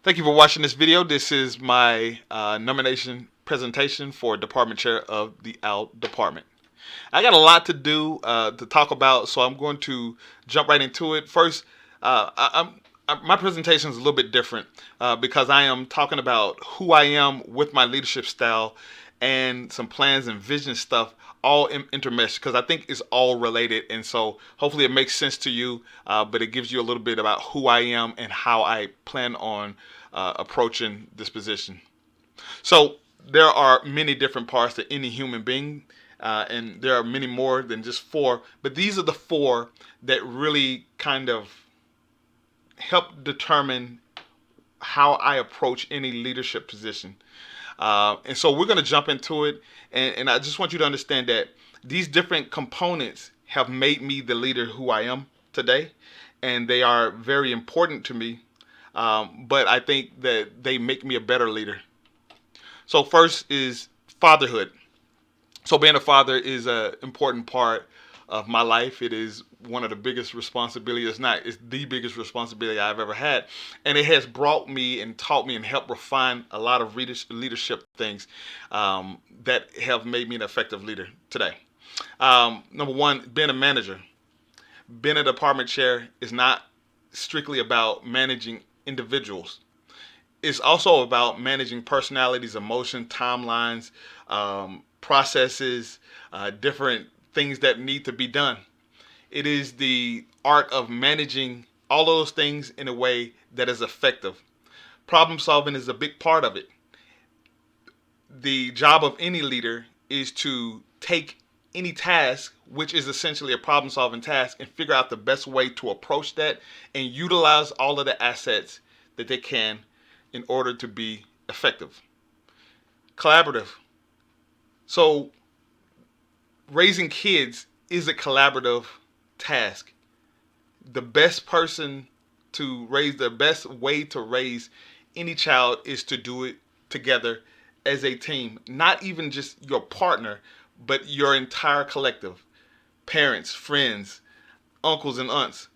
Thank you for watching this video. This is my nomination presentation for Department Chair of the OWL Department. I got a lot to do to talk about, so I'm going to jump right into it. First, my presentation is a little bit different because I am talking about who I am with my leadership style and some plans and vision stuff all intermeshed because I think it's all related, and so hopefully it makes sense to you, but it gives you a little bit about who I am and how I plan on approaching this position. So there are many different parts to any human being, and there are many more than just four, but these are the four that really kind of help determine how I approach any leadership position. And so we're going to jump into it. And I just want you to understand that these different components have made me the leader who I am today. And they are very important to me. But I think that they make me a better leader. So first is fatherhood. So being a father is an important part of my life. It is one of the biggest responsibilities. It's the biggest responsibility I've ever had, and it has brought me and taught me and helped refine a lot of leadership things that have made me an effective leader today. Number one, being a manager. Being a department chair is not strictly about managing individuals. It's also about managing personalities, emotion, timelines, processes, different things that need to be done. It is the art of managing all of those things in a way that is effective. Problem solving is a big part of it. The job of any leader is to take any task, which is essentially a problem solving task, and figure out the best way to approach that and utilize all of the assets that they can in order to be effective. Collaborative. So, raising kids is a collaborative task. The best person to raise, the best way to raise any child is to do it together as a team. Not even just your partner, but your entire collective. Parents, friends, uncles, and aunts.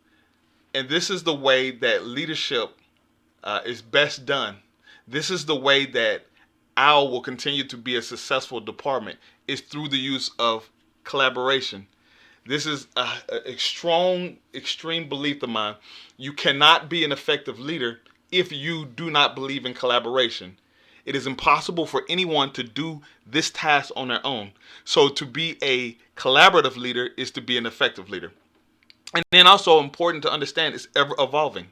And this is the way that leadership is best done. This is the way that OWL will continue to be a successful department, is through the use of collaboration. This is a strong, extreme belief of mine. You cannot be an effective leader if you do not believe in collaboration. It is impossible for anyone to do this task on their own. So to be a collaborative leader is to be an effective leader. And then also important to understand it's ever evolving.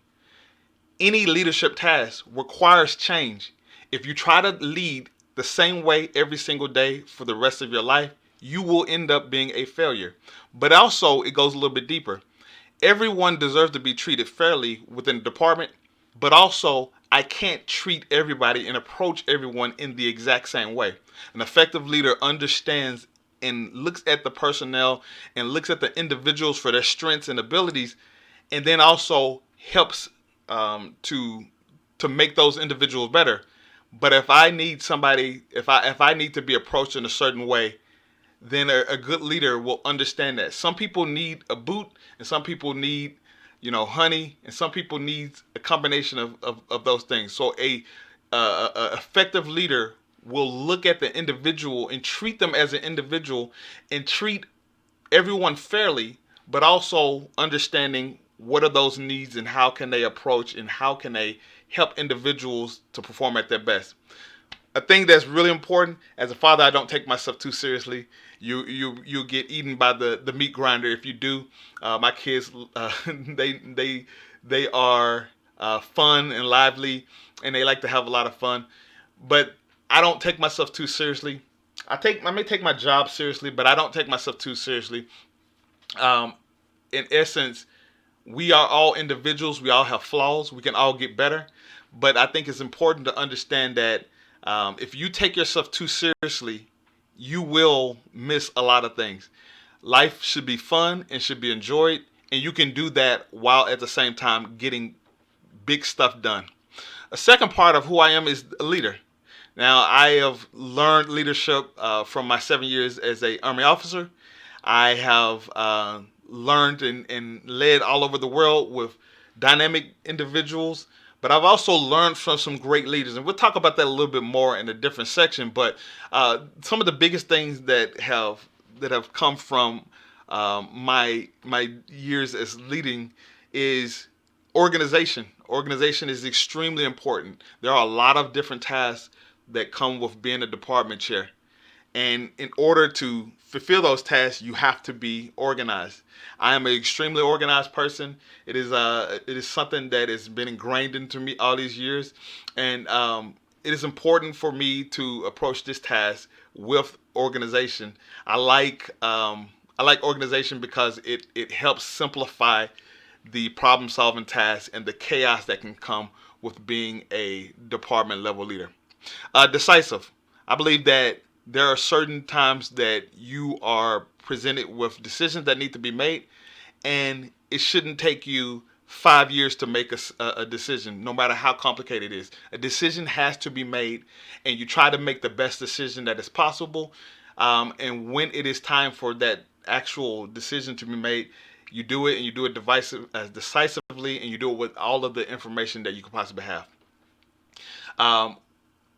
Any leadership task requires change. If you try to lead the same way every single day for the rest of your life, you will end up being a failure. But also, it goes a little bit deeper. Everyone deserves to be treated fairly within the department, but also, I can't treat everybody and approach everyone in the exact same way. An effective leader understands and looks at the personnel and looks at the individuals for their strengths and abilities, and then also helps to make those individuals better. But if I need somebody, if I need to be approached in a certain way, then a good leader will understand that some people need a boot and some people need, honey, and some people need a combination of those things. So a effective leader will look at the individual and treat them as an individual and treat everyone fairly, but also understanding what are those needs and how can they approach and how can they help individuals to perform at their best. A thing that's really important as a father, I don't take myself too seriously. You get eaten by the meat grinder if you do. My kids, they are fun and lively, and they like to have a lot of fun. But I don't take myself too seriously. I may take my job seriously, but I don't take myself too seriously. Um, in essence, we are all individuals. We all have flaws. We can all get better. But I think it's important to understand that if you take yourself too seriously, you will miss a lot of things. Life should be fun and should be enjoyed, and you can do that while at the same time getting big stuff done. A second part of who I am is a leader. Now, I have learned leadership from my 7 years as a Army officer. I have learned and led all over the world with dynamic individuals, But I've also learned from some great leaders, and we'll talk about that a little bit more in a different section. But some of the biggest things that have come from my years as leading is organization. Organization is extremely important. There are a lot of different tasks that come with being a department chair. And in order to fulfill those tasks, you have to be organized. I am an extremely organized person. It is something that has been ingrained into me all these years, and it is important for me to approach this task with organization. I like organization because it helps simplify the problem solving tasks and the chaos that can come with being a department level leader. Decisive. I believe that there are certain times that you are presented with decisions that need to be made, and it shouldn't take you 5 years to make a decision, no matter how complicated it is. A decision has to be made, and you try to make the best decision that is possible. And when it is time for that actual decision to be made, you do it, and you do it decisively, and you do it with all of the information that you could possibly have. Um,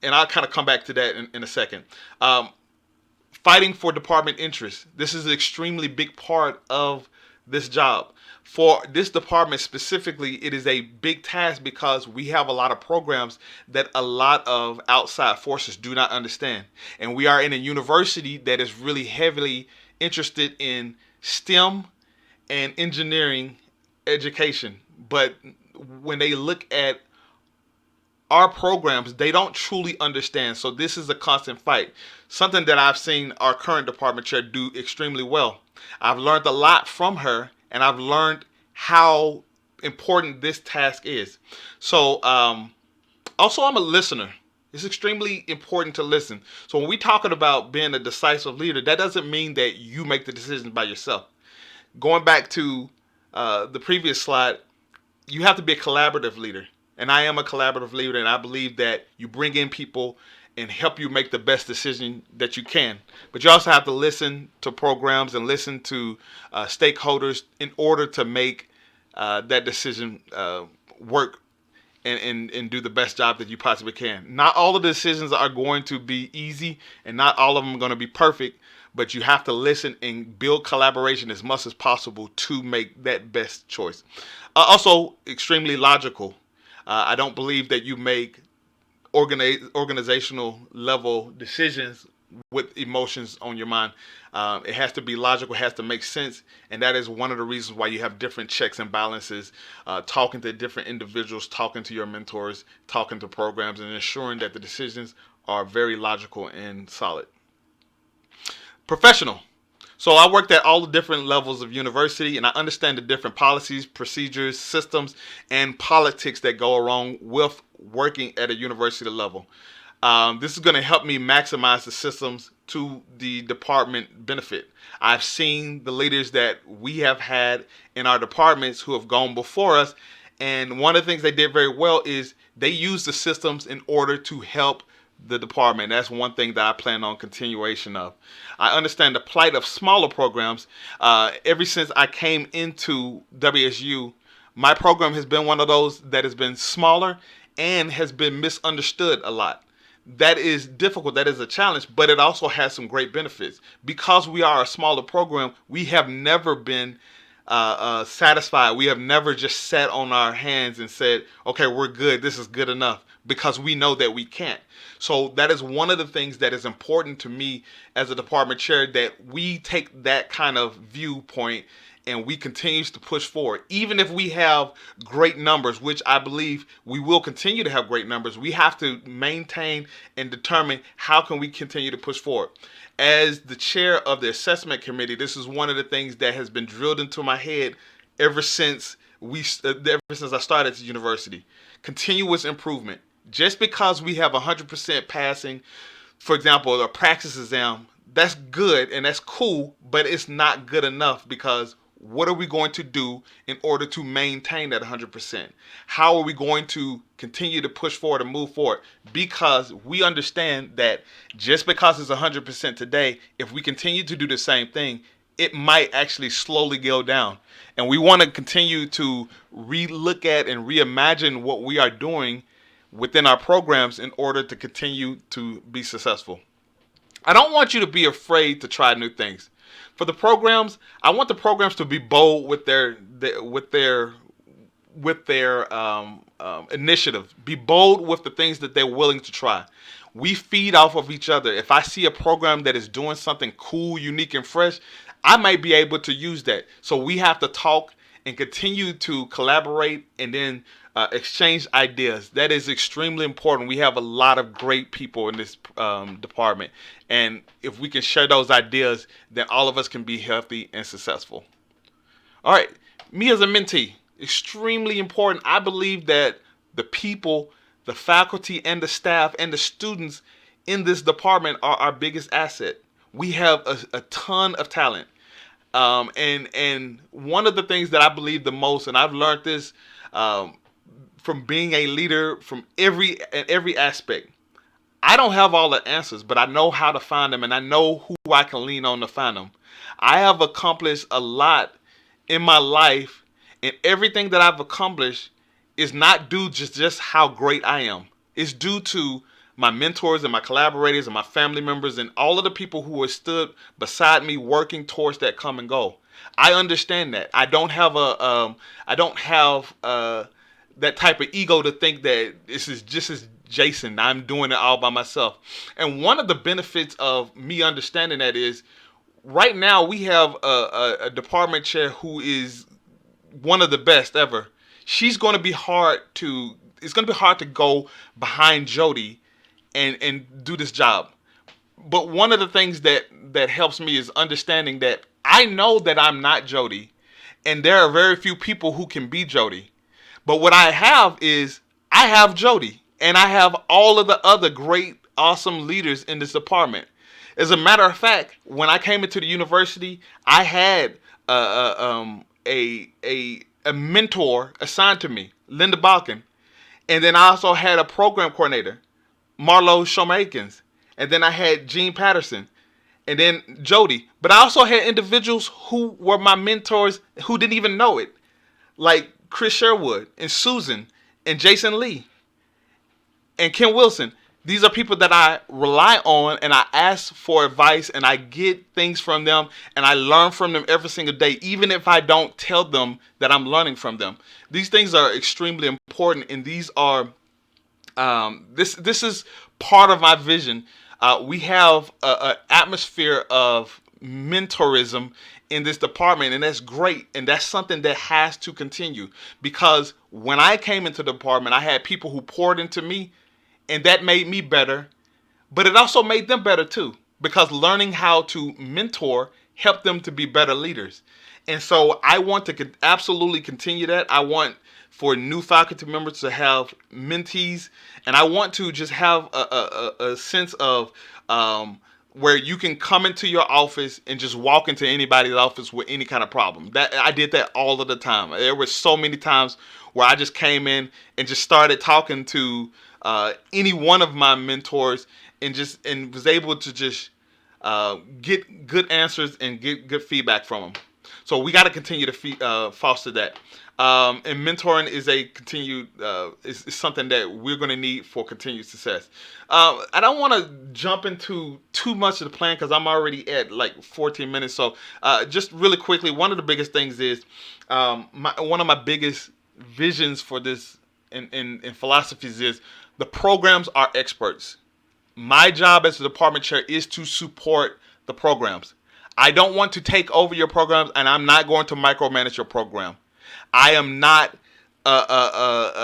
and I'll kind of come back to that in a second. Um, Fighting for department interests. This is an extremely big part of this job. For this department specifically, it is a big task because we have a lot of programs that a lot of outside forces do not understand. And we are in a university that is really heavily interested in STEM and engineering education. But when they look at our programs, they don't truly understand. So this is a constant fight. Something that I've seen our current department chair do extremely well. I've learned a lot from her, and I've learned how important this task is. So also, I'm a listener. It's extremely important to listen. So when we talking about being a decisive leader, that doesn't mean that you make the decisions by yourself. Going back to the previous slide, you have to be a collaborative leader. And I am a collaborative leader, and I believe that you bring in people and help you make the best decision that you can. But you also have to listen to programs and listen to stakeholders in order to make that decision work and do the best job that you possibly can. Not all of the decisions are going to be easy, and not all of them are going to be perfect, but you have to listen and build collaboration as much as possible to make that best choice. Also, extremely logical. I don't believe that you make organizational level decisions with emotions on your mind. It has to be logical, it has to make sense, and that is one of the reasons why you have different checks and balances, talking to different individuals, talking to your mentors, talking to programs, and ensuring that the decisions are very logical and solid. Professional. So I worked at all the different levels of university, and I understand the different policies, procedures, systems, and politics that go along with working at a university level. This is going to help me maximize the systems to the department benefit. I've seen the leaders that we have had in our departments who have gone before us, and one of the things they did very well is they used the systems in order to help the department. That's one thing that I plan on continuation of. I understand the plight of smaller programs. Ever since I came into WSU, my program has been one of those that has been smaller and has been misunderstood a lot. That is difficult. That is a challenge, but it also has some great benefits. Because we are a smaller program, we have never been satisfied. We have never just sat on our hands and said, okay, we're good. This is good enough, because we know that we can't. So that is one of the things that is important to me as a department chair, that we take that kind of viewpoint and we continue to push forward. Even if we have great numbers, which I believe we will continue to have great numbers, we have to maintain and determine how can we continue to push forward. As the chair of the assessment committee, this is one of the things that has been drilled into my head ever since I started at the university. Continuous improvement. Just because we have 100% passing, for example, a praxis exam, that's good and that's cool, but it's not good enough, because what are we going to do in order to maintain that 100%? How are we going to continue to push forward and move forward? Because we understand that just because it's 100% today, if we continue to do the same thing, it might actually slowly go down. And we want to continue to re-look at and reimagine what we are doing within our programs in order to continue to be successful. I don't want you to be afraid to try new things. For the programs, I want the programs to be bold with their initiative. Be bold with the things that they're willing to try. We feed off of each other. If I see a program that is doing something cool, unique, and fresh, I might be able to use that. So we have to talk and continue to collaborate and then exchange ideas. That is extremely important. We have a lot of great people in this department. And if we can share those ideas, then all of us can be healthy and successful. All right. Me as a mentee, extremely important. I believe that the people, the faculty and the staff and the students in this department are our biggest asset. We have a ton of talent. And one of the things that I believe the most, and I've learned this from being a leader from every aspect. I don't have all the answers, but I know how to find them, and I know who I can lean on to find them. I have accomplished a lot in my life, and everything that I've accomplished is not due just how great I am. It's due to my mentors and my collaborators and my family members and all of the people who have stood beside me working towards that common goal. I understand that. I don't have that type of ego to think that this is just as Jason. I'm doing it all by myself. And one of the benefits of me understanding that is right now we have a department chair who is one of the best ever. She's going to be hard to. It's going to be hard to go behind Jody and do this job. But one of the things that helps me is understanding that I know that I'm not Jody, and there are very few people who can be Jody. But what I have is I have Jody, and I have all of the other great, awesome leaders in this department. As a matter of fact, when I came into the university, I had a mentor assigned to me, Linda Balkin, and then I also had a program coordinator, Marlo Shomakins, and then I had Gene Patterson, and then Jody. But I also had individuals who were my mentors who didn't even know it, like Chris Sherwood and Susan and Jason Lee and Ken Wilson. These are people that I rely on, and I ask for advice, and I get things from them, and I learn from them every single day, even if I don't tell them that I'm learning from them. These things are extremely important, and these are this is part of my vision. We have an atmosphere of mentorism in this department, and that's great, and that's something that has to continue, because when I came into the department, I had people who poured into me, and that made me better, but it also made them better too, because learning how to mentor helped them to be better leaders. And so I want to absolutely continue that. I want for new faculty members to have mentees, and I want to just have a sense of where you can come into your office and just walk into anybody's office with any kind of problem. That I did that all of the time. There were so many times where I just came in and just started talking to any one of my mentors and was able to just get good answers and get good feedback from them. So we got to continue to foster that. And mentoring is a continued is something that we're going to need for continued success. I don't want to jump into too much of the plan because I'm already at like 14 minutes. So just really quickly, one of the biggest things is one of my biggest visions for this in philosophies is the programs are experts. My job as the department chair is to support the programs. I don't want to take over your programs, and I'm not going to micromanage your program. I am not I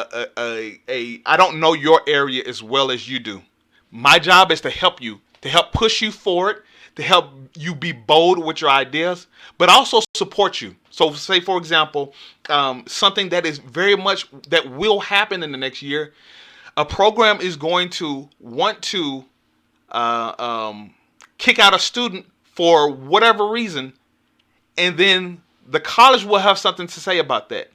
don't know your area as well as you do. My job is to help you, to help push you forward, to help you be bold with your ideas, but also support you. So say, for example, something that is very much that will happen in the next year, a program is going to want to kick out a student for whatever reason, and then the college will have something to say about that.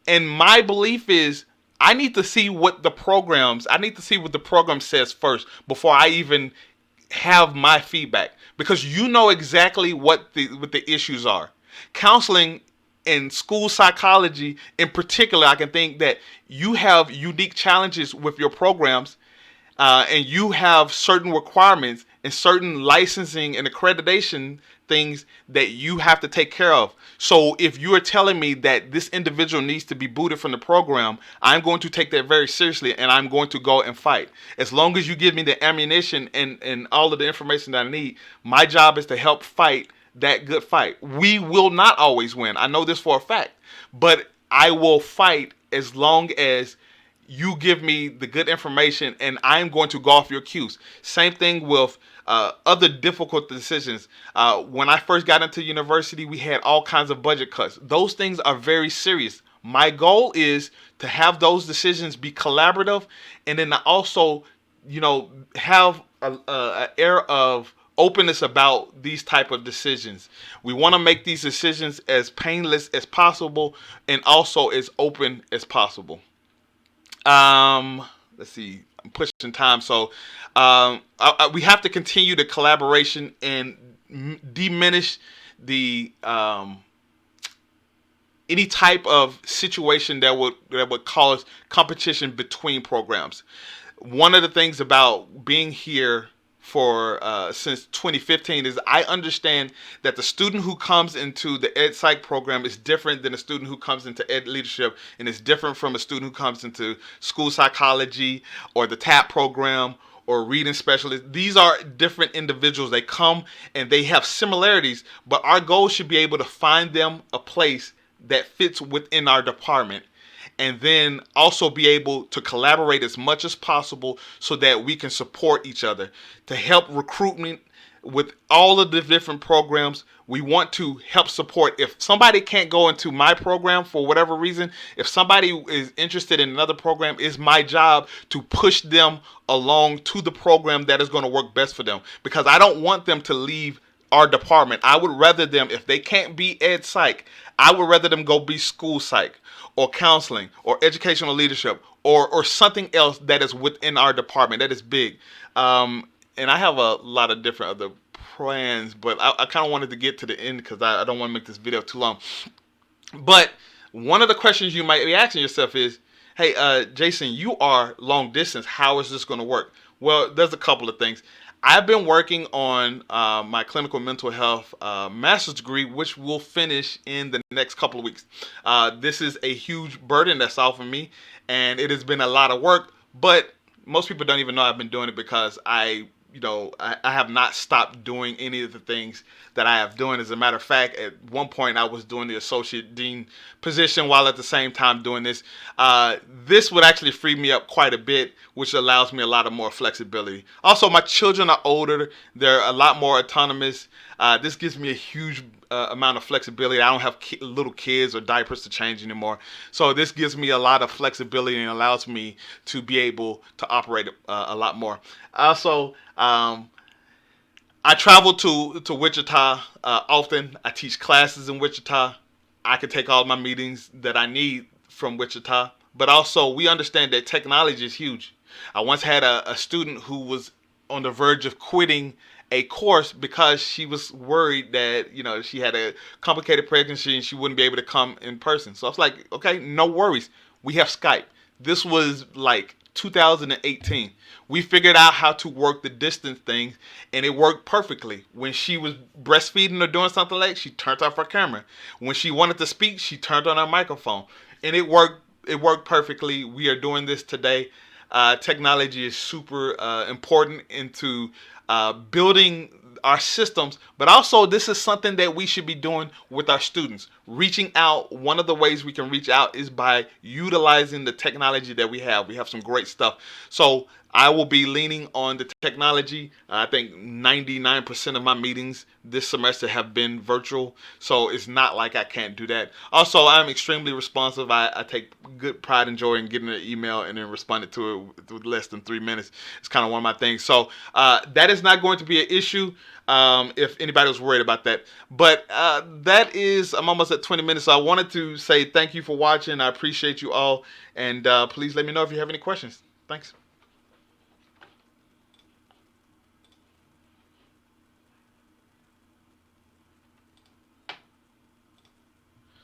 And my belief is I need to see what the program says first before I even have my feedback because you know exactly what the issues are. Counseling and school psychology in particular, I can think that you have unique challenges with your programs, and you have certain requirements and certain licensing and accreditation things that you have to take care of. So if you are telling me that this individual needs to be booted from the program, I'm going to take that very seriously and I'm going to go and fight. As long as you give me the ammunition and all of the information that I need, my job is to help fight that good fight. We will not always win. I know this for a fact, but I will fight as long as you give me the good information and I'm going to go off your cues. Same thing with other difficult decisions. When I first got into university, we had all kinds of budget cuts. Those things are very serious. My goal is to have those decisions be collaborative, and then also, have a air of openness about these type of decisions. We want to make these decisions as painless as possible and also as open as possible. Let's see. I'm pushing time, so we have to continue the collaboration and diminish the any type of situation that would cause competition between programs. One of the things about being here for since 2015 is I understand that the student who comes into the ed psych program is different than a student who comes into ed leadership, and is different from a student who comes into school psychology or the TAP program or reading specialist. These are different individuals. They come and they have similarities, but our goal should be able to find them a place that fits within our department, and then also be able to collaborate as much as possible so that we can support each other to help recruitment with all of the different programs. We want to help support. If somebody can't go into my program for whatever reason, if somebody is interested in another program, it's my job to push them along to the program that is going to work best for them, because I don't want them to leave our department. I would rather them, if they can't be ed psych, I would rather them go be school psych or counseling or educational leadership or something else that is within our department that is big. And I have a lot of different other plans, but I kind of wanted to get to the end because I don't want to make this video too long. But one of the questions you might be asking yourself is, hey, Jason, you are long distance. How is this going to work? Well, there's a couple of things. I've been working on my clinical mental health master's degree, which will finish in the next couple of weeks. This is a huge burden that's off of me, and it has been a lot of work, but most people don't even know I've been doing it because I have not stopped doing any of the things that I have doing. As a matter of fact, at one point I was doing the associate dean position while at the same time doing this. This would actually free me up quite a bit, which allows me a lot of more flexibility. Also, my children are older. They're a lot more autonomous. This gives me a huge amount of flexibility. I don't have little kids or diapers to change anymore. So this gives me a lot of flexibility and allows me to be able to operate a lot more. Also, I travel to Wichita often. I teach classes in Wichita. I can take all my meetings that I need from Wichita. But also, we understand that technology is huge. I once had a student who was on the verge of quitting a course because she was worried that she had a complicated pregnancy and she wouldn't be able to come in person. So I was like, okay, no worries. We have Skype. This was like 2018. We figured out how to work the distance thing, and it worked perfectly. When she was breastfeeding or doing something like that, she turned off her camera. When she wanted to speak, she turned on her microphone, and it worked. It worked perfectly. We are doing this today. Technology is super important into building our systems, but also this is something that we should be doing with our students. Reaching out, one of the ways we can reach out is by utilizing the technology that we have. We have some great stuff. So I will be leaning on the technology. I think 99% of my meetings this semester have been virtual, so it's not like I can't do that. Also, I'm extremely responsive. I take good pride and joy in getting an email and then responding to it with less than 3 minutes. It's kind of one of my things. So that is not going to be an issue if anybody was worried about that. But I'm almost at 20 minutes, so I wanted to say thank you for watching. I appreciate you all, and please let me know if you have any questions. Thanks.